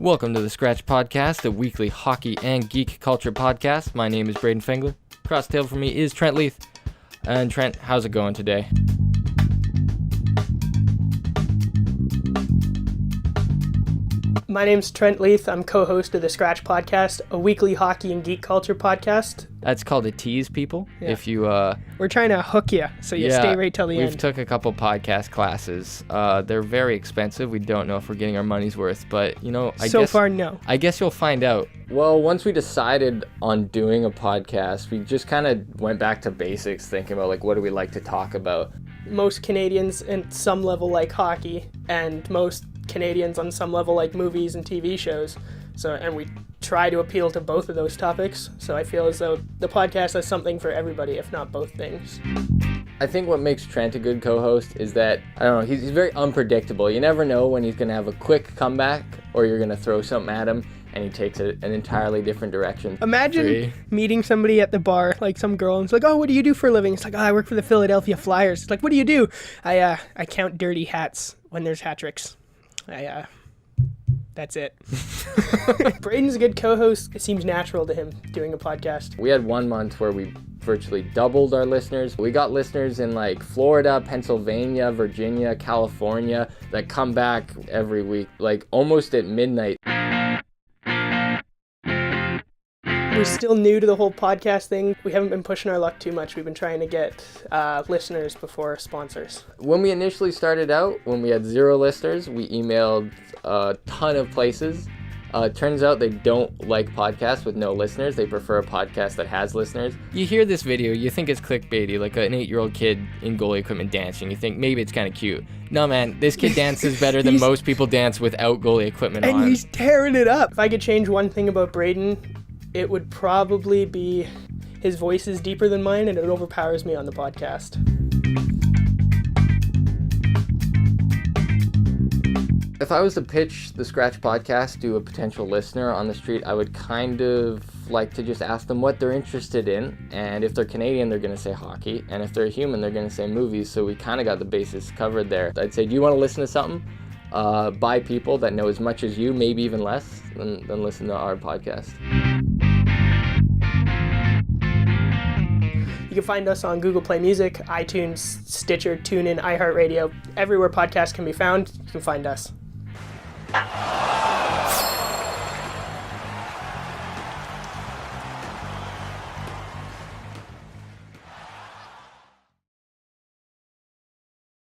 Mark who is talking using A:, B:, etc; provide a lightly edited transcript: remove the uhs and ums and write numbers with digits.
A: Welcome to the Scratch Podcast, a weekly hockey and geek culture podcast. My name is Braden Fengler. Across the table from me is Trent Leith. And Trent, how's it going today?
B: My name's Trent Leith. I'm co-host of the Scratch Podcast, a weekly hockey and geek culture podcast.
A: That's called a tease, people.
B: Yeah.
A: If you
B: We're trying to hook you, so you stay right till the
A: we've
B: end.
A: took a couple podcast classes. They're very expensive. We don't know if we're getting our money's worth, but
B: So far, no.
A: I guess you'll find out. Well, once we decided on doing a podcast, we just kind of went back to basics, thinking about like what do we like to talk about.
B: Most Canadians at some level like hockey, and most Canadians on some level like movies and TV shows. And we try to appeal to both of those topics. So I feel as though the podcast has something for everybody, if not both things.
A: I think what makes Trent a good co-host is that, I don't know, he's very unpredictable. You never know when he's going to have a quick comeback or you're going to throw something at him and he takes it an entirely different direction.
B: Imagine meeting somebody at the bar, like some girl, and it's like, oh, what do you do for a living? It's like, oh, I work for the Philadelphia Flyers. It's like, what do you do? I count dirty hats when there's hat tricks. That's it. Braden's a good co-host. It seems natural to him doing a podcast.
A: We had 1 month where we virtually doubled our listeners. We got listeners in like Florida, Pennsylvania, Virginia, California that come back every week, like almost at midnight.
B: We're still new to the whole podcast thing. We haven't been pushing our luck too much. We've been trying to get listeners before sponsors.
A: When we initially started out, when we had 0 listeners, we emailed a ton of places. Turns out they don't like podcasts with no listeners. They prefer a podcast that has listeners. You hear this video, you think it's clickbaity, like an 8-year-old kid in goalie equipment dancing. You think maybe it's kind of cute. No, man, this kid dances better than most people dance without goalie equipment on.
B: And he's tearing it up. If I could change one thing about Braden, it would probably be his voice is deeper than mine and it overpowers me on the podcast.
A: If I was to pitch the Scratch Podcast to a potential listener on the street, I would kind of like to just ask them what they're interested in. And if they're Canadian, they're going to say hockey. And if they're a human, they're going to say movies. So we kind of got the bases covered there. I'd say, do you want to listen to something by people that know as much as you, maybe even less, than listen to our podcast?
B: You can find us on Google Play Music, iTunes, Stitcher, TuneIn, iHeartRadio. Everywhere podcasts can be found, you can find us.